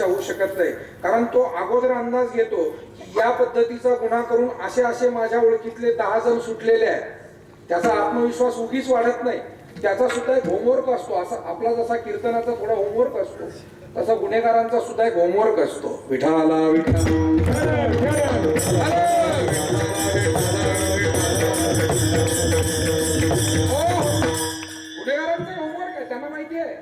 अपेक्षा होऊ शकत नाही, कारण तो अगोदर अंदाज घेतो की या पद्धतीचा गुन्हा करून असे असे माझ्या ओळखीतले 10 जण सुटलेले आहेत. त्याचा आत्मविश्वास उगीच वाढत नाही, त्याचा सुद्धा एक होमवर्क असतो. असा आपला जसा कीर्तनाचा थोडा होमवर्क असतो, तसा गुन्हेगारांचा सुद्धा एक होमवर्क असतो. विठाला विठा गुन्हेगारांचा होमवर्क आहे. त्यांना माहिती आहे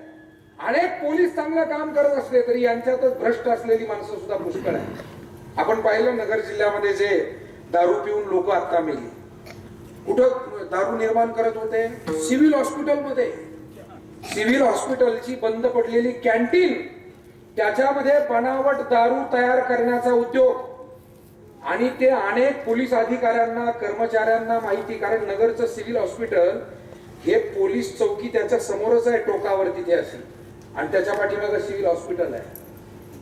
अनेक पोलीस चांगलं काम करत असले तरी यांच्यातच भ्रष्ट असलेली माणसं सुद्धा पुष्कळ आहे. आपण पाहिलं नगर जिल्ह्यामध्ये जे दारू पिऊन लोक आता मेली, कुठं दारू निर्माण करत होते? सिव्हिल हॉस्पिटलमध्ये. सिव्हिल हॉस्पिटलची बंद पडलेली कॅन्टीन, त्याच्यामध्ये बनावट दारू तयार करण्याचा उद्योग. आणि ते अनेक पोलीस अधिकाऱ्यांना कर्मचाऱ्यांना माहिती, कारण नगरचं सिव्हिल हॉस्पिटल हे पोलीस चौकी त्याच्या समोरच आहे, टोकावर तिथे असेल, आणि त्याच्या पाठीमागे सिव्हिल हॉस्पिटल आहे.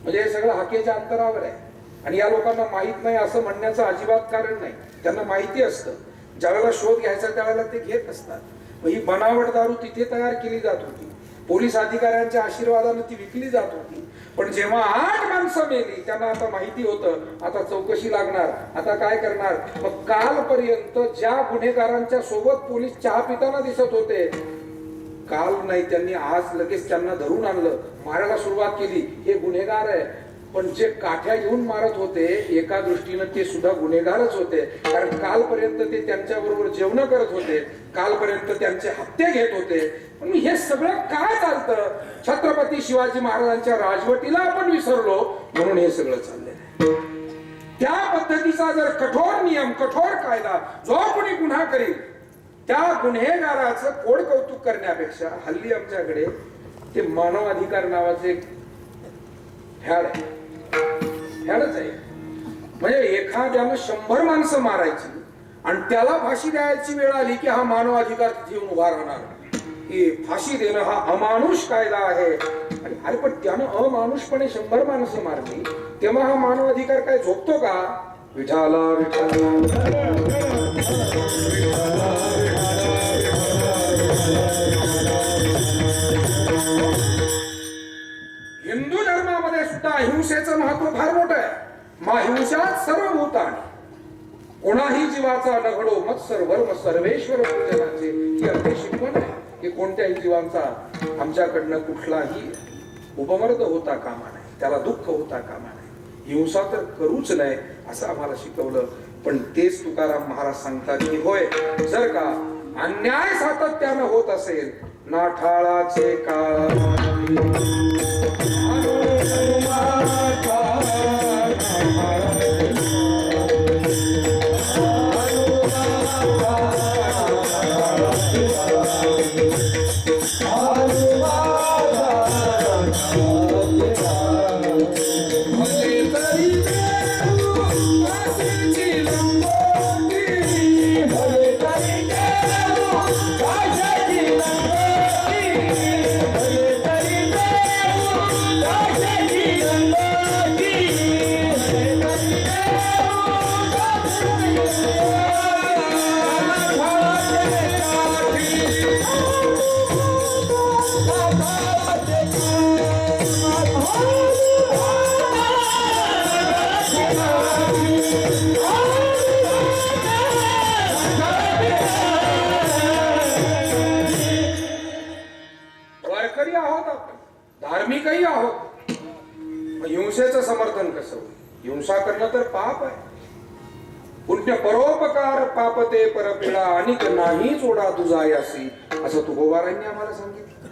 म्हणजे हे सगळं हाकेच्या अंतरावर आहे. आणि या लोकांना माहित नाही असं म्हणण्याचं अजिबात कारण नाही. त्यांना माहिती असतं, ज्यावेळेला शोध घ्यायचा त्यावेळेला ते घेत असतात. मग ही बनावट दारू तिथे तयार केली जात होती, पोलीस अधिकाऱ्यांच्या आशीर्वादाने ती विकली जात होती. पण जेव्हा 8 माणसं मेली, त्यांना आता माहिती होतं आता चौकशी लागणार, आता काय करणार. मग कालपर्यंत ज्या गुन्हेगारांच्या सोबत पोलीस चहा पिताना दिसत होते, काल नाही त्यांनी आज लगेच त्यांना धरून आणलं, मारायला सुरुवात केली. हे गुन्हेगार आहे. पण जे काठ्या घेऊन मारत होते, एका दृष्टीनं ते सुद्धा गुन्हेगारच होते, कारण कालपर्यंत ते त्यांच्या बरोबर जेवण करत होते, कालपर्यंत त्यांचे हत्या घेत होते. पण हे सगळं काय चालतं? छत्रपती शिवाजी महाराजांच्या राजवटीला आपण विसरलो म्हणून हे सगळं चाललंय. त्या पद्धतीचा जर कठोर नियम, कठोर कायदा, जो कोणी गुन्हा करेल त्या गुन्हेगाराचं कोड कौतुक करण्यापेक्षा हल्ली आमच्याकडे ते मानव अधिकार नावाचे फॅड आहे. फॅडच आहे. म्हणजे एखाद्यानं 100 माणसं मारायची आणि त्याला फाशी द्यायची वेळ आली की हा मानव अधिकार तिथे येऊन उभा राहणार. की फाशी देणं हा अमानुष कायदा आहे. आणि अरे पण त्यानं अमानुषपणे 100 माणसं मारली, तेव्हा हा मानव अधिकार काय झोपतो का? विठाला विठाला हिंदू धर्मामध्ये सुद्धा अहिंसेचं महत्व फार मोठं आहे. हिंसात सर्व भूतानी कोणाही जीवाचा नघडो मत्सर्वर्म सर्वेश्वर पूजनाचे ही अगदी शिकवण आहे की कोणत्याही जीवांचा आमच्याकडनं कुठलाही उपमर्द होता कामा नये, त्याला दुःख होता कामा नये, हिंसा तर करूच नये असं आम्हाला शिकवलं. पण तेच तुकाराम महाराज सांगतात की होय, जर का अन्याय सातत्यानं होत असेल, नाठाळाचे धार्मिकही आहोत. हिंसेचं समर्थन कसं? हिंसा करणं तर पाप आहे. पुण्य परोपकार पापते परपीडा अनिक नाही चोडा तुझा यासी, असं तुकोबारांनी आम्हाला सांगितलं,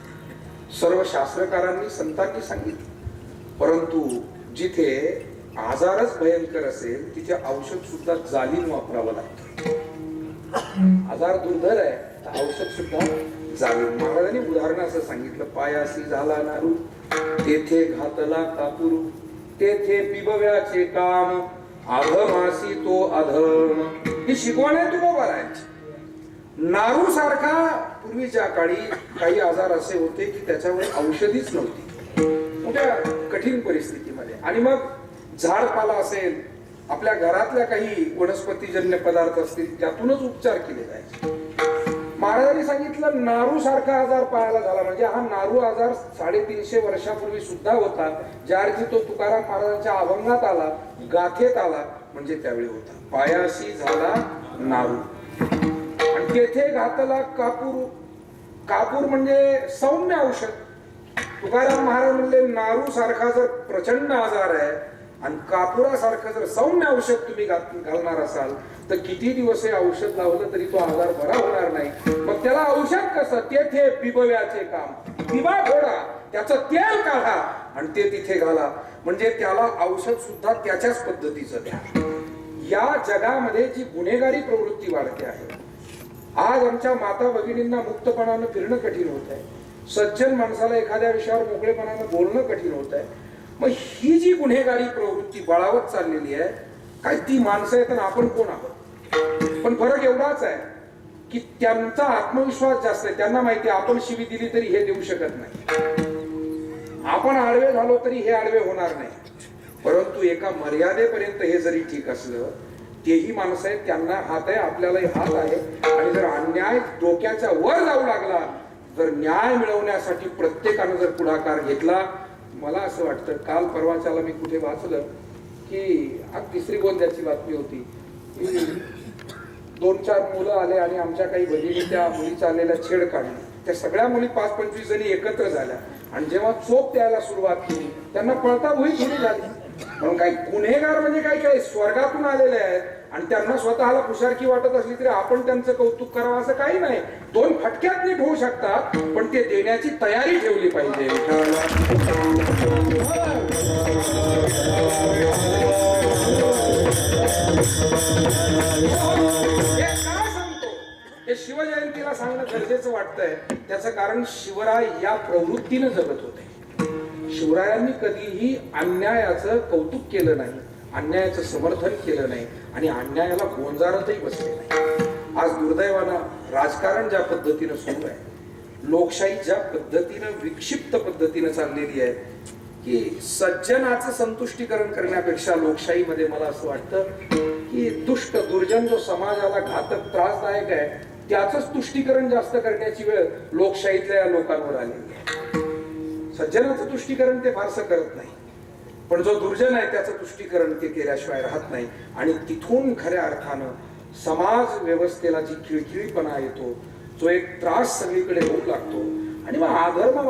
सर्व शास्त्रकारांनी संतांनी सांगितलं. परंतु जिथे आजारच भयंकर असेल तिथे औषध सुद्धा जालीम वापरावं लागतं. आजार दुर्धर आहे तर औषध सुद्धा जालीम. महाराजांनी उदाहरण असं सांगितलं, पायासी झाला नारू तेथे घातला कापुरू, तेथे पिबव्याचे काम अधमासी तो अधम. ही शिकवण आहे तुकोबारांची. नारू सारखा पूर्वीच्या काळी काही आजार असे होते की त्याच्यावर औषधीच नव्हती, मोठ्या कठीण परिस्थितीमध्ये. आणि मग झाडपाला असेल, आपल्या घरातल्या काही वनस्पतीजन्य पदार्थ असतील, त्यातूनच उपचार केले जायचे. महाराजांनी सांगितलं नारू सारखा आजार पायाला झाला. म्हणजे हा नारू आजार 350 वर्षापूर्वी सुद्धा होता. ज्या अर्थी तो तुकाराम महाराजांच्या अभंगात आला, गाथेत आला, म्हणजे त्यावेळी होता. पायाशी झाला नारू आणि तेथे घातला कापूर. कापूर म्हणजे सौम्य औषध. तुकाराम महाराज म्हणले नारू सारखा जर प्रचंड आजार आहे आणि कापुरासारखं जर सौम्य औषध तुम्ही घालणार असाल तर किती दिवस हे औषध लावलं तरी तो आजार बरा होणार नाही. मग त्याला औषध कसं? तेथे बिबव्याचे काम. बिबा फोडा, त्याचं तेल काढा आणि ते तिथे घाला. म्हणजे त्याला औषध सुद्धा त्याच्याच पद्धतीचं द्या. या जगामध्ये जी गुन्हेगारी प्रवृत्ती वाढते आहे, आज आमच्या माता भगिनींना मुक्तपणानं फिरणं कठीण होत आहे. सज्जन माणसाला एखाद्या विषयावर मोकळेपणानं बोलणं कठीण होत आहे. मग ही जी गुन्हेगारी प्रवृत्ती बळावत चाललेली आहे, काय ती माणसं आहेत आणि आपण कोण आहोत? पण फरक एवढाच आहे की त्यांचा आत्मविश्वास जास्त आहे. त्यांना माहिती आहे आपण शिवी दिली तरी हे देऊ शकत नाही, आपण आडवे झालो तरी हे आडवे होणार नाही. परंतु एका मर्यादेपर्यंत हे जरी ठीक असलं, तेही माणसं आहेत, त्यांना हात आहे, आपल्यालाही हात आहे. आणि जर अन्याय डोक्याच्या वर जाऊ लागला, जर न्याय मिळवण्यासाठी प्रत्येकानं जर पुढाकार घेतला, मला असं वाटतं, काल परवाच्याला मी कुठे वाचलं की तिसरी गोंद्याची बातमी होती की 2-4 मुलं आले आणि आमच्या काही भगिनी त्या मुलीच्या आलेल्या छेड काढली. त्या सगळ्या मुली 5-25 जणी एकत्र झाल्या आणि जेव्हा चोप द्यायला सुरुवात केली, त्यांना पळता भुई थोडी झाली. म्हणून काही गुन्हेगार म्हणजे काही स्वर्गातून आलेले आहेत आणि त्यांना स्वतःला पुशारकी वाटत असली तरी आपण त्यांचं कौतुक करावं असं काही नाही. 2 फटक्यात नीट होऊ शकतात, पण ते देण्याची तयारी ठेवली पाहिजे. हे शिवजयंतीला सांगणं गरजेचं वाटतंय. त्याचं कारण शिवराय या प्रवृत्तीनं जगत होते. शिवरायांनी कधीही अन्यायाचं कौतुक केलं नाही, अन्यायाचं समर्थन केलं नाही आणि अन्यायाला गोंजारतही बसले नाही. आज दुर्दैवानं राजकारण ज्या पद्धतीनं सुरू आहे, लोकशाही ज्या पद्धतीनं विक्षिप्त पद्धतीनं चाललेली आहे की सज्जनाचं संतुष्टीकरण करण्यापेक्षा लोकशाहीमध्ये मला असं वाटतं की दुष्ट दुर्जन जो समाजाला घातक त्रासदायक आहे त्याचंच तुष्टीकरण जास्त करण्याची वेळ लोकशाहीतल्या या लोकांवर आलेली आहे. सज्जनाचं तुष्टीकरण ते फारसं करत नाही, पण जो दुर्जन आहे त्याचं तुष्टीकरण ते केल्याशिवाय राहत नाही. आणि तिथून खऱ्या अर्थानं समाज व्यवस्थेला जी खिळखिळीपणा येतो, जो एक त्रास सगळीकडे होऊ लागतो. आणि मग अधर्म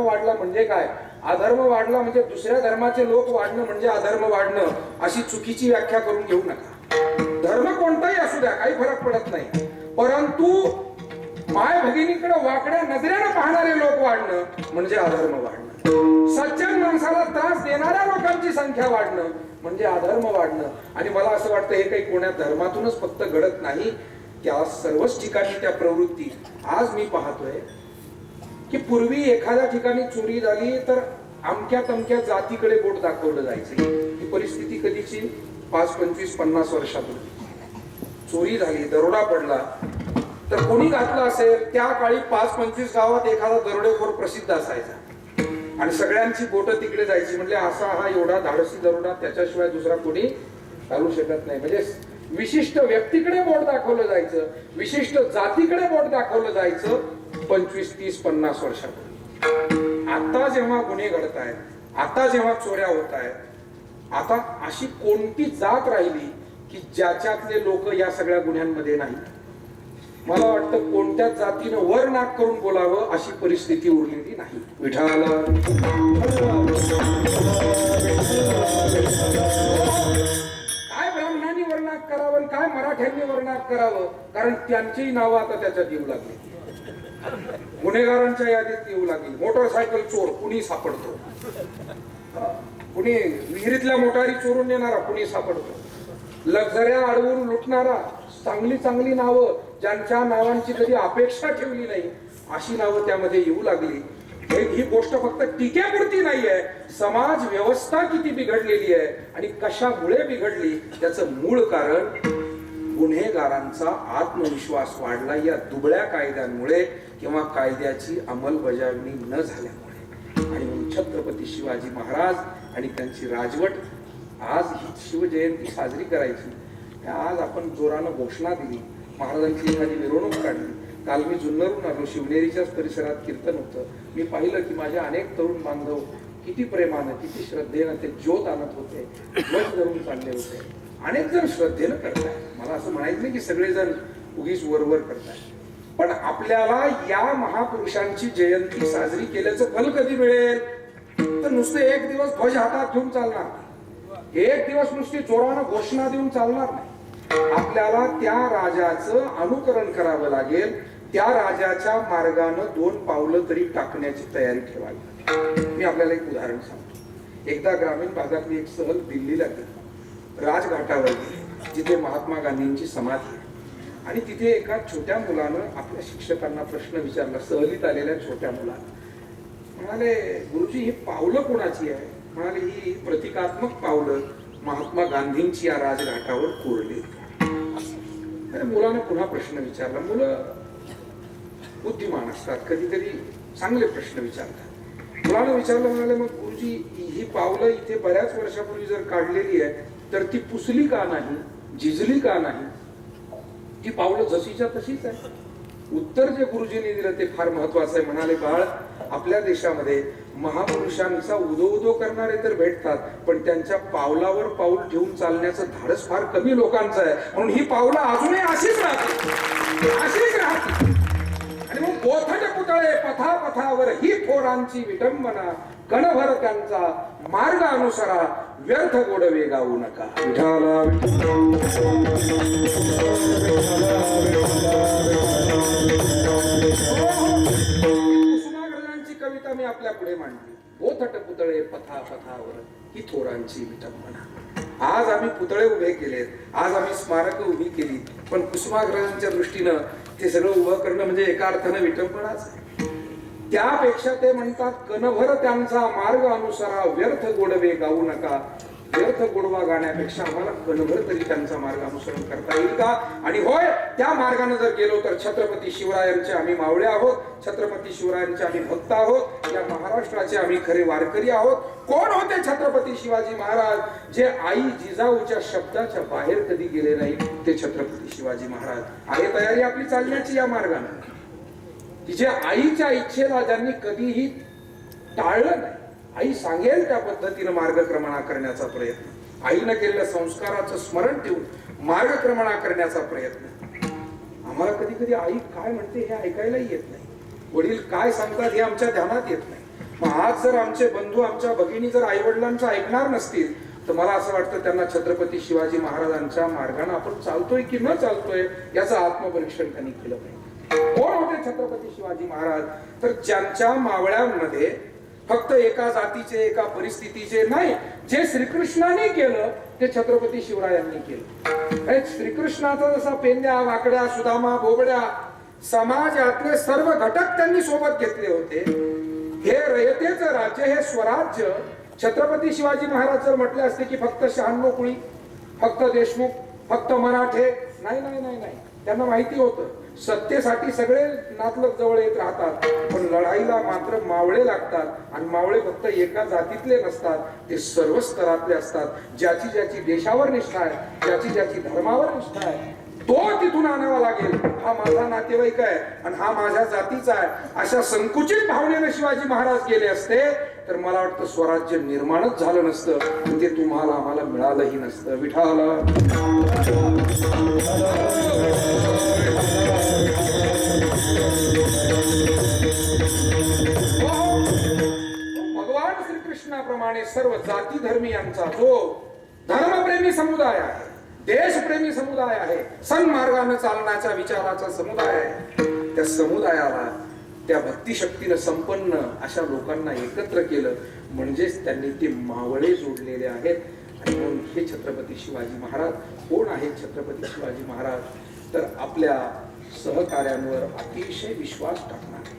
वाढला म्हणजे काय? अधर्म वाढला म्हणजे दुसऱ्या धर्माचे लोक वाढणं म्हणजे अधर्म वाढणं, अशी चुकीची व्याख्या करून घेऊ नका. धर्म कोणताही असू द्या, काही फरक पडत नाही. परंतु माय भगिनीकडे वाकड्या नजरेनं पाहणारे लोक वाढणं म्हणजे अधर्म वाढणं. सज्जन माणसाला त्रास देणाऱ्या लोकांची संख्या वाढणं म्हणजे अधर्म वाढणं. आणि मला असं वाटतं हे काही कोण्या धर्मातूनच फक्त घडत नाही, त्या सर्वच ठिकाणी त्या प्रवृत्ती आज मी पाहतोय की पूर्वी एखाद्या ठिकाणी चोरी झाली तर अमक्या तमक्या जातीकडे बोट दाखवलं जायचं. ही परिस्थिती कधीची 5-25-50 वर्षापूर्वी. चोरी झाली, दरोडा पडला तर कोणी घातला असेल, त्या काळी 5-25 गावात एखादा दरोडेखोर प्रसिद्ध असायचा आणि सगळ्यांची बोट तिकडे जायची. म्हणजे असा हा एवढा धाडसी दरोडा त्याच्याशिवाय दुसरा कोणी चालू शकत नाही. म्हणजे विशिष्ट व्यक्तीकडे बोट दाखवलं जायचं, विशिष्ट जातीकडे बोट दाखवलं जायचं 25-30-50 वर्षापूर्वी. आता जेव्हा गुन्हे घडत आहेत, आता जेव्हा चोऱ्या होत आहेत, आता अशी कोणती जात राहिली की ज्याच्यातले लोक या सगळ्या गुन्ह्यांमध्ये नाही? मला वाटतं कोणत्याच जातीनं वर नाक करून बोलावं अशी परिस्थिती उरलेली नाही. विठाला काय ब्राह्मणांनी वर्णाक करावं, काय मराठ्यांनी वर्णाक करावं, कारण त्यांचीही नावं आता त्याच्यात येऊ लागली, गुन्हेगारांच्या यादीत येऊ लागली. मोटरसायकल चोर कुणी सापडतो, कुणी विहिरीतल्या मोटारी चोरून नेणारा कुणी सापडतो, लक्झऱ्या अडवून लुटणारा, चांगली चांगली नावं ज्यांच्या नावांची कधी अपेक्षा ठेवली नाही अशी नावं त्यामध्ये येऊ लागली. ही गोष्ट फक्त टीकेपुरती नाहीये, समाज व्यवस्था किती बिघडलेली आहे आणि कशामुळे बिघडली त्याचं मूळ कारण गुन्हेगारांचा आत्मविश्वास वाढला या दुबळ्या कायद्यांमुळे किंवा कायद्याची अंमलबजावणी न झाल्यामुळे. आणि छत्रपती शिवाजी महाराज आणि त्यांची राजवट आज ही शिवजयंती साजरी करायची, आज आपण जोरानं घोषणा दिली, महाराजांची एखादी मिरवणूक काढली, काल मी जुन्नरून आलो, शिवनेरीच्याच परिसरात कीर्तन होतं. मी पाहिलं की माझे अनेक तरुण बांधव किती प्रेमानं, किती श्रद्धेनं ते ज्योत आणत होते, ध्वज धरून चालले होते. अनेक जण श्रद्धेनं करताय. मला असं म्हणायचं नाही की सगळेजण उगीच वरवर करताय, पण आपल्याला या महापुरुषांची जयंती साजरी केल्याचं फल कधी मिळेल? तर नुसते एक दिवस ध्वज हातात घेऊन चालणार, एक दिवस नुसती जोरानं घोषणा देऊन चालणार नाही. आपल्याला त्या राजाचं अनुकरण करावं लागेल, त्या राजाच्या मार्गानं 2 पावलं तरी टाकण्याची तयारी ठेवावी. मी आपल्याला एक उदाहरण सांगतो. एकदा ग्रामीण भागातली एक सहल दिल्लीला गेली, राजघाटावर गेली, जिथे महात्मा गांधींची समाधी आहे. आणि तिथे एका छोट्या मुलानं आपल्या शिक्षकांना प्रश्न विचारला, सहलीत आलेल्या छोट्या मुलानं. म्हणाले, गुरुजी ही पावलं कोणाची आहे? म्हणाले, ही प्रतिकात्मक पावलं महात्मा गांधींची या राजघाटावर कोरली. मुलानं पुन्हा प्रश्न विचारला. मुलं बुद्धिमान असतात, कधीतरी चांगले प्रश्न विचारतात. मुलानं विचारलं, म्हणाले, मग गुरुजी ही पावलं इथे बऱ्याच वर्षापूर्वी जर काढलेली आहे तर ती पुसली का नाही, झिजली का नाही? ती पावलं जशीच्या तशीच आहे. उत्तर जे गुरुजींनी दिलं ते फार महत्वाचं आहे. म्हणाले, बाळ, आपल्या देशामध्ये महापुरुषांचा उदो उदो करणारे तर भेटतात, पण त्यांच्या पावलावर पाऊल ठेवून चालण्याचं धाडस फार कमी लोकांचं आहे. म्हणून ही पावलं अजूनही अशीच राहते, अशीच राहते. आणि मग बोथट पुतळे पथापथावर ही थोरांची विटंबना, कणभर त्यांचा मार्ग अनुसरा, व्यर्थ गोडवे गाऊ नका. विठाला कुसुमाग्रजांची कविता मी आपल्या पुढे मांडली. बोथट पुतळे पथापथावर ही थोरांची विटंबना. आज आम्ही पुतळे उभे केलेत, आज आम्ही स्मारक उभी केली, पण कुसुमाग्रजांच्या दृष्टीनं ते सगळं उभं करणं म्हणजे एका अर्थानं विटंबनाच आहे. त्यापेक्षा ते म्हणतात, कणभर त्यांचा मार्ग अनुसरा, व्यर्थ गोडवे गाऊ नका. व्यर्थ गोडवा गाण्यापेक्षा आम्हाला कणभर तरी त्यांचा मार्ग अनुसरण करता येईल का? आणि होय, त्या मार्गाने जर गेलो तर छत्रपती शिवरायांचे आम्ही मावळे आहोत, छत्रपती शिवरायांचे आम्ही भक्त आहोत, या महाराष्ट्राचे आम्ही खरे वारकरी आहोत. कोण होते छत्रपती शिवाजी महाराज? जे आई जिजाऊच्या शब्दाच्या बाहेर कधी गेले नाही, ते छत्रपती शिवाजी महाराज. आहे तयारी आपली चालण्याची या मार्गाने? तिच्या आईच्या इच्छेला ज्यांनी कधीही टाळलं नाही, आई सांगेल त्या पद्धतीनं मार्गक्रमणा करण्याचा प्रयत्न, आईनं केलेल्या संस्काराचं स्मरण ठेवून मार्गक्रमणा करण्याचा प्रयत्न. आम्हाला कधी कधी आई काय म्हणते हे ऐकायलाही येत नाही, वडील काय सांगतात हे आमच्या ध्यानात येत नाही. मग आज जर आमचे बंधू, आमच्या भगिनी जर आई वडिलांचं ऐकणार नसतील तर मला असं वाटतं त्यांना छत्रपती शिवाजी महाराजांच्या मार्गाने आपण चालतोय की न चालतोय याचं आत्मपरीक्षण त्यांनी केलं पाहिजे. कोण होते छत्रपती शिवाजी महाराज? तर ज्यांच्या मावळ्यांमध्ये फक्त एका जातीचे, एका परिस्थितीचे नाही, जे श्रीकृष्णाने केलं ते छत्रपती शिवरायांनी केलं. श्रीकृष्णाचा जसा पेंड्या, वाकड्या, सुदामा, बोबड्या, समाजातले सर्व घटक त्यांनी सोबत घेतले होते. हे रयतेचं राज्य, हे स्वराज्य छत्रपती शिवाजी महाराज जर म्हटले असते की फक्त 96 कुळी, फक्त देशमुख, फक्त मराठे, नाही नाही नाही नाही. त्यांना माहिती होतं सत्तेसाठी सगळे नातलग जवळ येत राहतात, पण लढाईला मात्र मावळे लागतात. आणि मावळे फक्त एका जातीतले नसतात, ते सर्व स्तरातले असतात. ज्याची ज्याची देशावर निष्ठा आहे, ज्याची ज्याची धर्मावर निष्ठा आहे, तो तिथून आणावा लागेल. हा माझा नातेवाईक आहे आणि हा माझ्या जातीचा आहे, अशा संकुचित भावनेने शिवाजी महाराज गेले असते तर मला वाटतं स्वराज्य निर्माणच झालं नसतं, ते तुम्हाला आम्हाला मिळालंही नसतं. विठाला भगवान श्रीकृष्णाप्रमाणे सर्व जाती धर्मीयांचा जो धर्मप्रेमी समुदाय आहे, देशप्रेमी समुदाय आहे, सन्मार्गाने चालण्याच्या विचाराचा समुदाय आहे, त्या समुदायाला, त्या भक्तिशक्तीनं संपन्न अशा लोकांना एकत्र केलं म्हणजेच त्यांनी ते मावळे जोडलेले आहेत. आणि म्हणून हे छत्रपती शिवाजी महाराज कोण आहेत? छत्रपती शिवाजी महाराज तर आपल्या सहकार्यांवर अतिशय विश्वास टाकणार,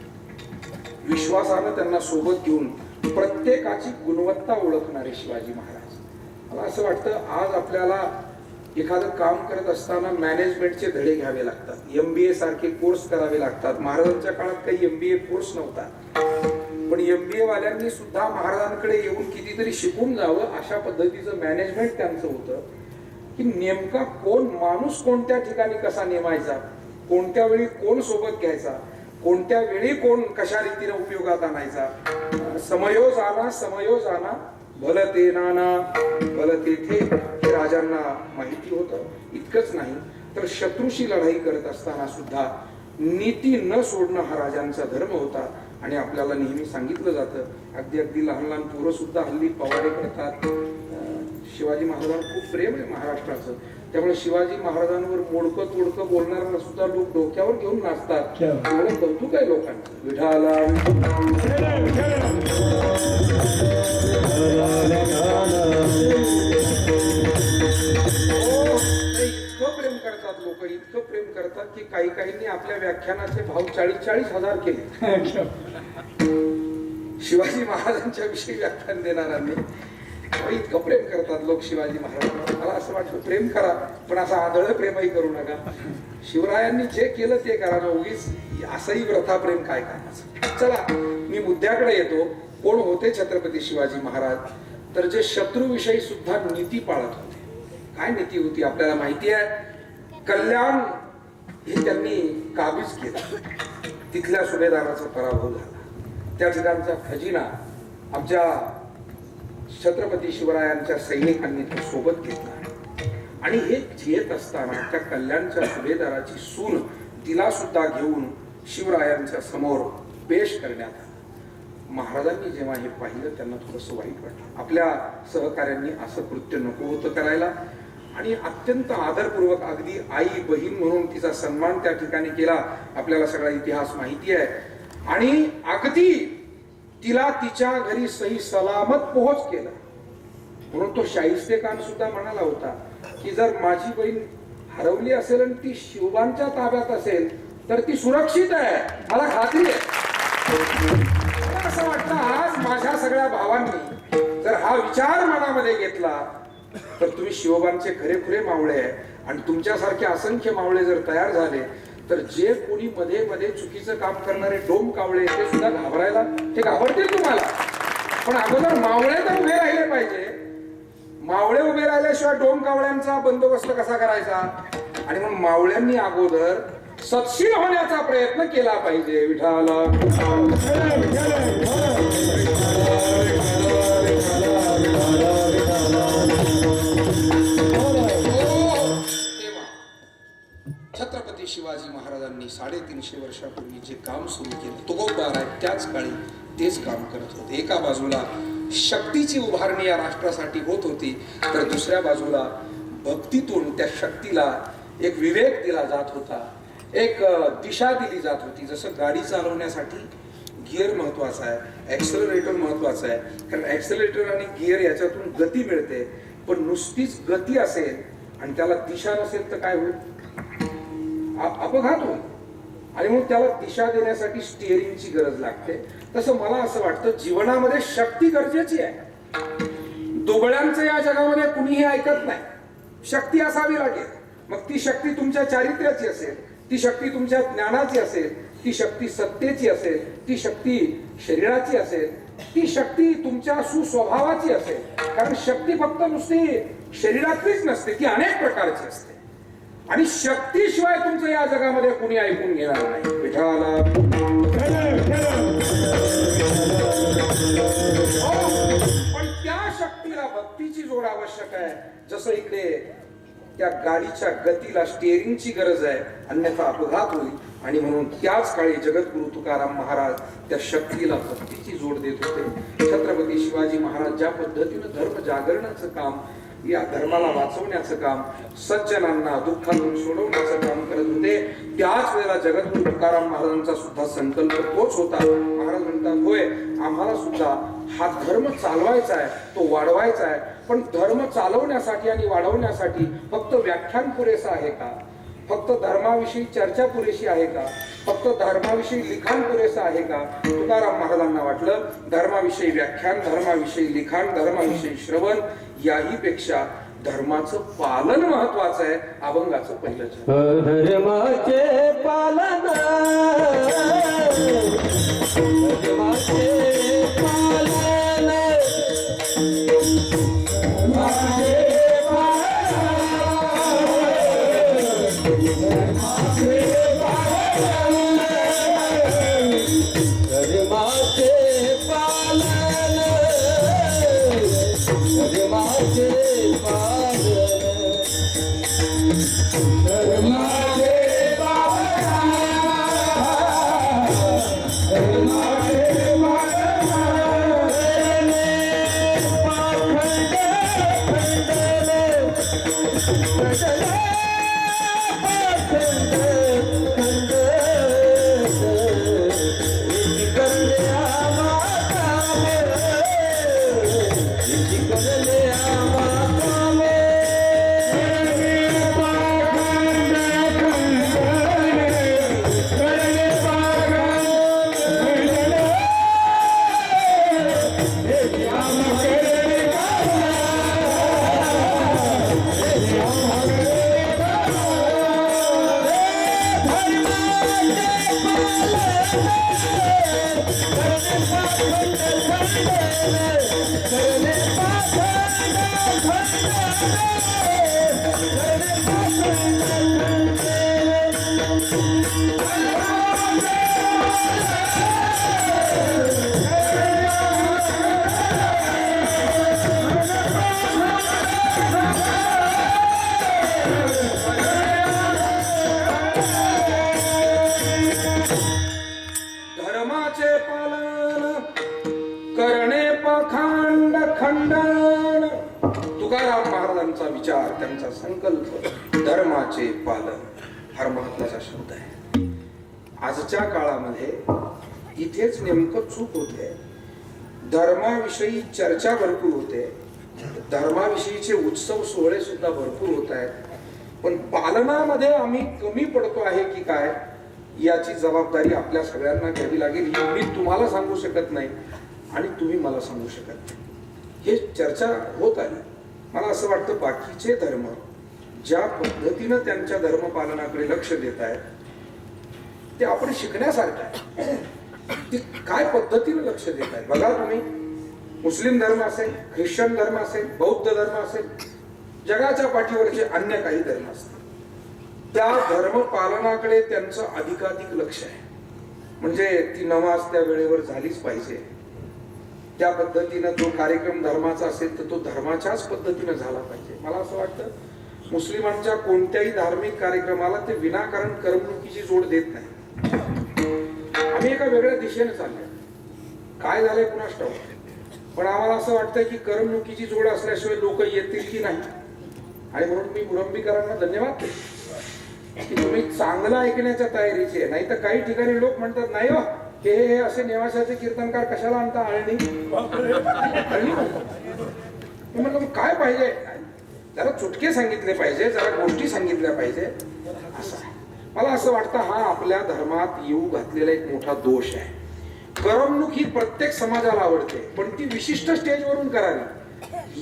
विश्वासानं त्यांना सोबत घेऊन प्रत्येकाची गुणवत्ता ओळखणारे शिवाजी महाराज. मला असं वाटतं आज आपल्याला एखादं काम करत असताना मॅनेजमेंटचे धडे घ्यावे लागतात, MBA सारखे कोर्स करावे लागतात. महाराजांच्या काळात काही MBA कोर्स नव्हता, पण MBA वाल्यांनी सुद्धा महाराजांकडे येऊन कितीतरी शिकून जावं अशा पद्धतीचं मॅनेजमेंट त्यांचं होतं की नेमका कोण माणूस कोणत्या ठिकाणी कसा नेमायचा कोणत्या वेळी कोण सोबत घ्यायचा, कोणत्या वेळी कोण कशा रीतीने उपयोगात आणायचा. समयोजाना भल ते नाना भल तेथे हे राजांना माहिती होतं. इतकंच नाही तर शत्रूशी लढाई करत असताना सुद्धा नीती न सोडणं हा राजांचा धर्म होता. आणि आपल्याला नेहमी सांगितलं जातं, अगदी लहान लहान पोरं सुद्धा हल्ली पवाडे करतात. शिवाजी महाराजांवर खूप प्रेम आहे महाराष्ट्राचं, त्यामुळे शिवाजी महाराजांवर मोडकं तोडकं बोलणाऱ्यांना सुद्धा लोक डोक्यावर घेऊन नाचतात. एवढं कौतुक आहे लोकांचं. विठाला इतकं प्रेम करतात लोक, इतकं प्रेम करतात की काही काहींनी आपल्या व्याख्यानाचे भाव 40-40 हजार केले. शिवाजी महाराजांच्या विषयी व्याख्यान देणाऱ्यांनी इतकं प्रेम करतात लोक शिवाजी महाराजांना. मला असं वाटतं प्रेम करा, पण असं आदळ प्रेमही करू नका. शिवरायांनी जे केलं ते करा, उगीच असंही व्रथा प्रेम काय करायचं. चला मी मुद्द्याकडे येतो. कोण होते छत्रपती शिवाजी महाराज? तर जे शत्रूविषयी सुद्धा नीती पाळत होते. काय नीती होती आपल्याला माहिती आहे. कल्याण हे त्यांनी काबीज केलं, तिथल्या सुभेदाराचा पराभव झाला. त्या ठिकाणचा खजिना आमच्या छत्रपती शिवरायांच्या सैनिकांनी तो सोबत घेतला. आणि हे येत असताना त्या कल्याणच्या सुभेदाराची सून तिला सुद्धा घेऊन शिवरायांच्या समोर पेश करण्यात आला. महाराजांनी जेव्हा हे पाहिलं त्यांना थोडंसं वाईट वाटलं. आपल्या सहकाऱ्यांनी असं कृत्य नको होतं करायला. आणि अत्यंत आदरपूर्वक अगदी आई बहीण म्हणून तिचा सन्मान त्या ठिकाणी केला. आपल्याला सगळा इतिहास माहिती आहे. आणि अगदी तिला तिच्या घरी सही सलामत पोहोच केला. म्हणून तो शाहिस्ते खान सुद्धा म्हणाला होता की जर माझी बहीण हरवली असेल आणि ती शिवबांच्या ताब्यात असेल तर ती सुरक्षित आहे, मला खात्री आहे. मला असं वाटतं आज माझ्या सगळ्या भावांनी जर हा विचार मनामध्ये घेतला तर तुम्ही शिवबांचे खरेखुरे मावळे आहे. आणि तुमच्यासारखे असंख्य मावळे जर तयार झाले तर जे कोणी मध्ये मध्ये चुकीचं काम करणारे डोम कावळे ते सुद्धा घाबरायला, ते घाबरतील तुम्हाला. पण अगोदर मावळे तर उभे राहिले पाहिजे. मावळे उभे राहिल्याशिवाय डोम कावळ्यांचा बंदोबस्त कसा करायचा. आणि मग मावळ्यांनी अगोदर सत्शील होण्याचा प्रयत्न केला पाहिजे. विठाला छत्रपती शिवाजी महाराजांनी 350 वर्षापूर्वी जे काम सुरू केलं तुकोबार आहे त्याच काळी तेच काम करत होते. एका बाजूला शक्तीची उभारणी या राष्ट्रासाठी होत होती, तर दुसऱ्या बाजूला भक्तीतून त्या शक्तीला एक विवेक दिला जात होता, एक दिशा दिली जात होती. जसं गाडी चालवण्यासाठी गिअर महत्वाचा आहे, ऍक्सेलरेटर महत्वाचा आहे. कारण ऍक्सेलरेटर आणि गिअर याच्यातून गती मिळते. पण नुसतीच गती असेल आणि त्याला दिशा नसेल तर काय होईल, अपघात होईल. आणि म्हणून त्याला दिशा देण्यासाठी स्टिअरिंगची गरज लागते. तसं मला असं वाटतं जीवनामध्ये शक्ती गरजेची आहे. दुबळ्यांचं या जगामध्ये कुणीही ऐकत नाही. शक्ती असावी लागेल. मग ती शक्ती तुमच्या चारित्र्याची असेल, ती शक्ती तुमच्या ज्ञानाची असेल, ती शक्ती सत्तेची असेल, ती शक्ती शरीराची असेल, ती शक्ती तुमच्या सुस्वभावाची असेल. कारण शक्ती फक्त नुसती शरीरातलीच नसते, ती अनेक प्रकारची असते. आणि शक्तीशिवाय तुमचं या जगामध्ये कुणी ऐकून घेणार नाही. विठाला पण त्या शक्तीला भक्तीची जोड आवश्यक आहे. जसं इकडे त्या गाडीच्या गतीला स्टिअरिंगची गरज आहे, अन्यथा अपघात होईल. आणि म्हणून त्याच काळी जगद्गुरु तुकाराम महाराज त्या शक्तीला भक्तीची जोड देत होते. छत्रपती शिवाजी महाराज ज्या पद्धतीनं धर्म जागरणाचं काम, या धर्माला वाचवण्याचं काम, सज्जनांना दुःखातून सोडवण्याचं काम करत होते, त्याच वेळेला जगद्गुरु तुकाराम महाराजांचा सुद्धा संकल्प तोच होता. महाराज म्हणतात होय आम्हाला सुद्धा हा धर्म चालवायचा आहे, तो वाढवायचा आहे. पण धर्म चालवण्यासाठी आणि वाढवण्यासाठी फक्त व्याख्यान पुरेसं आहे का, फक्त धर्माविषयी चर्चा पुरेशी आहे का, फक्त धर्माविषयी लिखाण पुरेसं आहे का. तुकाराम महाराजांना वाटलं धर्माविषयी व्याख्यान, धर्माविषयी लिखाण, धर्माविषयी श्रवण याही पेक्षा धर्माचं पालन महत्वाचं आहे. अभंगाचं पहिलं धर्माचे पालन, धर्माचे पालन, धर्माचे पालन, धर्माचे धर्माचे पालन धर्माचे धर्माचे पालन करणे पाखंड खंडन. तुकाराम महाराजांचा विचार, त्यांचा संकल्प धर्माचे पालन फार महत्वाचा शब्द आहे. आजच्या काळामध्ये इथेच नेमकं चूक होते. धर्माविषयी चर्चा भरपूर होते, धर्माविषयीचे उत्सव सोहळे सुद्धा भरपूर होत आहेत, पण पालनामध्ये आम्ही कमी पडतो आहे की काय याची जबाबदारी आपल्या सगळ्यांना घ्यावी लागेल. मी तुम्हाला सांगू शकत नाही आणि तुम्ही मला सांगू शकत नाही. हे चर्चा होत आली. मला असं वाटतं बाकीचे धर्म ज्या पद्धतीनं त्यांच्या धर्मपालनाकडे लक्ष देत आहेत ते आपण शिकण्यासारखं आहे. ते काय पद्धतीनं लक्ष देत आहेत बघा तुम्ही. मुस्लिम धर्म असेल, ख्रिश्चन धर्म असेल, बौद्ध धर्म असेल, जगाच्या पाठीवरचे अन्य काही धर्म असतील, त्या धर्म पालनाकडे त्यांचं अधिकाधिक लक्ष आहे. म्हणजे ती नमाज त्या वेळेवर झालीच पाहिजे. त्या पद्धतीनं जो कार्यक्रम धर्माचा असेल तर तो धर्माच्याच पद्धतीनं झाला पाहिजे. मला असं वाटतं मुस्लिमांच्या कोणत्याही धार्मिक कार्यक्रमाला ते विनाकारण करमणुकीची जोड देत नाही. आम्ही एका वेगळ्या दिशेने चाललोय. काय झालंय कुणास ठाऊक, पण आम्हाला असं वाटतंय की करमणुकीची जोड असल्याशिवाय लोक येतील की नाही. आणि म्हणून मी मुरंबीकरांना धन्यवाद देतो की तुम्ही चांगलं ऐकण्याच्या तयारीचे आहे. नाही तर काही ठिकाणी लोक म्हणतात नाही हो हे असे नेवाशाचे कीर्तनकार कशाला आणता आळणी आळणी म्हणतात. काय पाहिजे, जरा चुटके सांगितले पाहिजे, जरा गोष्टी सांगितल्या पाहिजे असं आहे. मला असं वाटतं हा आपल्या धर्मात येऊ घातलेला एक मोठा दोष आहे. करमणूक ही प्रत्येक समाजाला आवडते, पण ती विशिष्ट स्टेजवरून करावी.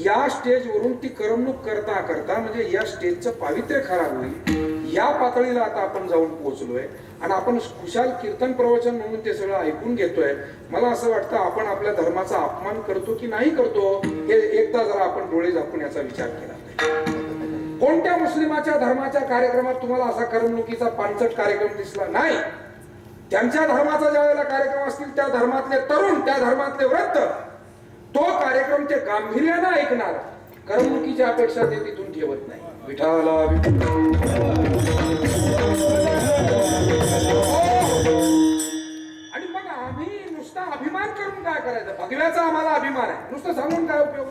या स्टेजवरून ती करमणूक करता करता म्हणजे या स्टेजचं पावित्र्य खराब होईल. या पातळीला आता आपण जाऊन पोहोचलोय आणि आपण खुशाल कीर्तन प्रवचन म्हणून ते सगळं ऐकून घेतोय. मला असं वाटतं आपण आपल्या धर्माचा अपमान करतो की नाही करतो हे एकदा जरा आपण डोळे झाकून याचा विचार केला पाहिजे. कोणत्या मुस्लिमाच्या धर्माच्या कार्यक्रमात तुम्हाला असा करमणुकीचा पानचट कार्यक्रम दिसला नाही? त्यांच्या धर्माचा ज्या वेळेला कार्यक्रम असतील त्या धर्मातले तरुण, त्या धर्मातले वृद्ध तो कार्यक्रम ते गांभीर्यानं ऐकणार. करमणुकीची अपेक्षा ते तिथून ठेवत नाही. विठाला आणि मग आम्ही नुसता अभिमान करून काय करायचं? भगव्याचा आम्हाला अभिमान आहे, नुसतं सांगून काय उपयोग?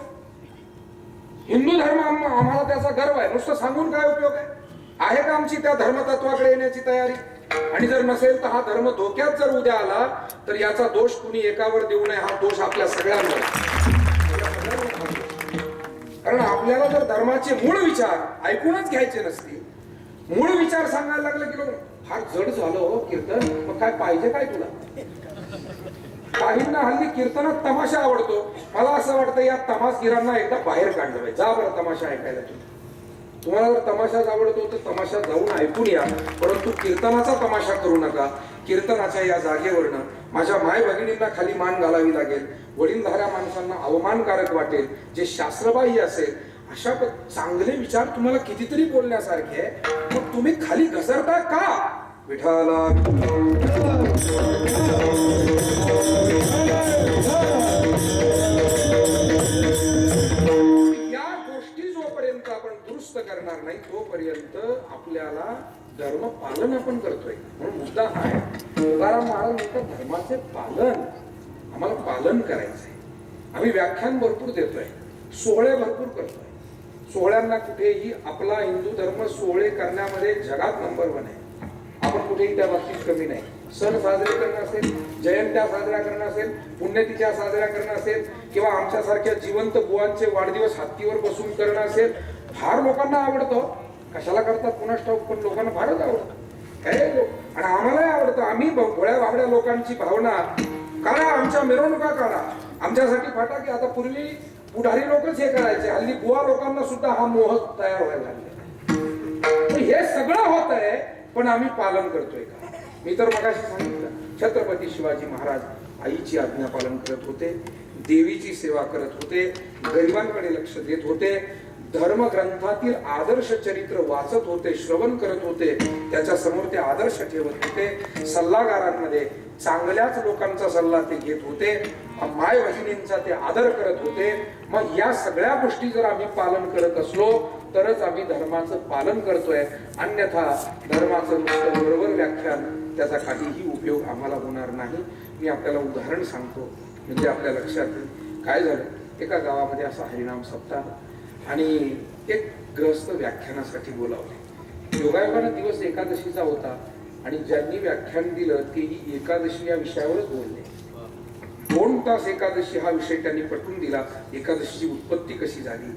हिंदू धर्म आम्हाला त्याचा गर्व आहे, नुसतं सांगून काय उपयोग आहे? आहे का आमची त्या धर्मतत्वाकडे येण्याची तयारी? आणि जर नसेल तर हा धर्म धोक्यात जर उद्या आला तर याचा दोष कुणी एकावर देऊ नये. हा दोष आपल्या सगळ्यांवर. कारण आपल्याला जर धर्माचे मूळ विचार ऐकूनच घ्यायचे नसतील, मूळ विचार सांगायला लागले की फार जड झालं हो कीर्तन, मग काय पाहिजे काय तुला? काहींना हल्ली कीर्तनात तमाशा आवडतो. मला असं वाटतं या तमाशगिरांना एकदा बाहेर काढलं पाहिजे. जा बरं तमाशा ऐकायला. तुम्हाला जर तमाशाच आवडतो तर तमाशा जाऊन ऐकून या, परंतु कीर्तनाचा तमाशा करू नका. कीर्तनाच्या या जागेवरनं माझ्या माय भगिनींना खाली मान घालावी लागेल, वडीलधाऱ्या माणसांना अवमानकारक वाटेल, जे शास्त्रबाह्य असेल अशा चांगले विचार तुम्हाला कितीतरी बोलण्यासारखे आहे, मग तुम्ही खाली घसरता का? विठाला या जोपर्यंत आपण दुरुस्त करणार नाही तोपर्यंत आपल्याला धर्म पालन आपण करतोय. म्हणून मुद्दा हा आहे, तुकाराम महाराज म्हणतात धर्माचे पालन आम्हाला पालन करायचंय. आम्ही व्याख्यान भरपूर देतोय, सोहळे भरपूर करतोय. सोहळ्यांना कुठेही आपला हिंदू धर्म सोहळे करण्यामध्ये जगात नंबर 1 आहे. आपण कुठेही त्या बाबतीत कमी नाही. सण साजरे करणं असेल, जयंत्या साजऱ्या करणं असेल, पुण्यतिथ्या साजऱ्या करणं असेल किंवा आमच्यासारख्या जिवंत बुवांचे वाढदिवस हत्तीवर बसून करणं असेल, फार लोकांना आवडतं. कशाला करतात कुणास ठाऊक, पण लोकांना फारच आवडतं. काय लोक आणि आम्हालाही आवडतं. आम्ही भोळ्या बाबड्या लोकांची भावना काढा, आमच्या मिरवणुका काढा, आमच्यासाठी फटाके. आता पूर्वी पुढारी लोकच हे करायचे, हल्ली बुवा लोकांना सुद्धा हा मोह तयार व्हायला लागला. हे सगळं होत आहे, पण आम्ही पालन करतोय का? मी तर मगाशी सांगितलं, छत्रपती शिवाजी महाराज आईची आज्ञा पालन करत होते, देवीची सेवा करत होते, गरिबांकडे लक्ष देत होते, धर्मग्रंथातील आदर्श चरित्र वाचत होते, श्रवण करत होते, त्याच्या समोर ते आदर्श ठेवत होते. सल्लागारांमध्ये चांगल्याच लोकांचा सल्ला ते घेत होते, माय बहिणींचा ते आदर करत होते. मग या सगळ्या गोष्टी जर आम्ही पालन करत असलो तरच आम्ही धर्माचं पालन करतोय. अन्यथा धर्माचं नुसतं बरोबर व्याख्यान त्याचा काहीही उपयोग आम्हाला होणार नाही. मी आपल्याला उदाहरण सांगतो म्हणजे आपल्या लक्षात येईल. काय झालं, एका गावामध्ये असा हरिनाम सप्ताह आणि एक गृहस्थ व्याख्यानासाठी बोलावले. योगायोगानं दिवस एकादशीचा होता आणि ज्यांनी व्याख्यान दिलं तेही एकादशी या विषयावरच बोलले. 2 तास एकादशी हा विषय त्यांनी पटवून दिला. एकादशीची उत्पत्ती कशी झाली,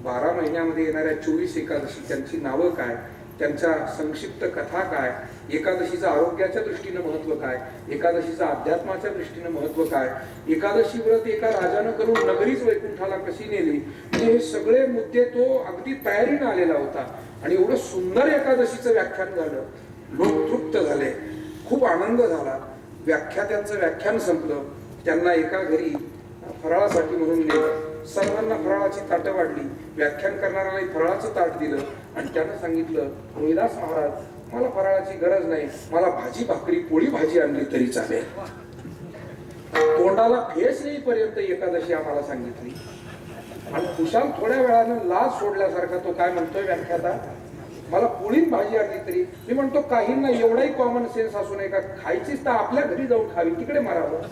12 महिन्यामध्ये येणाऱ्या 24 एकादशी, त्यांची नावं काय, त्यांच्या संक्षिप्त कथा काय, एकादशीचं आरोग्याच्या दृष्टीनं महत्व काय, एकादशीचं अध्यात्माच्या दृष्टीनं महत्व काय, एकादशी व्रत एका राजानं करून नगरीच वैकुंठाला कशी नेली, म्हणजे हे सगळे मुद्दे तो अगदी तयारीनं आलेला होता. आणि एवढं सुंदर एकादशीचं व्याख्यान झालं, लोक तृप्त झाले, खूप आनंद झाला. व्याख्यात्यांचं व्याख्यान संपलं. त्यांना एका घरी फराळासाठी म्हणून नेलं. सर्वांना फराळाची ताटं वाढली. व्याख्यान करणाऱ्याला फराळाचं ताट दिलं आणि त्यानं सांगितलं, रोहिदास महाराज, मला फराळाची गरज नाही, मला भाजी भाकरी पोळी भाजी आणली तरी चालेल. तोंडाला फेस येईपर्यंत एकादशी आम्हाला सांगितली. आणि कुशाल थोड्या वेळानं लाज सोडल्यासारखा तो काय म्हणतोय व्याख्याता, मला पोळीन भाजी आणली तरी. मी म्हणतो काहींना एवढाही कॉमन सेन्स असू नये का, खायचीच तर आपल्या घरी जाऊन खावी, तिकडे मारावं.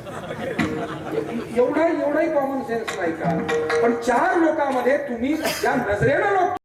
एवढाही कॉमन सेन्स नाही का? पण 4 लोकांमध्ये तुम्ही ज्या नजरेनं लोक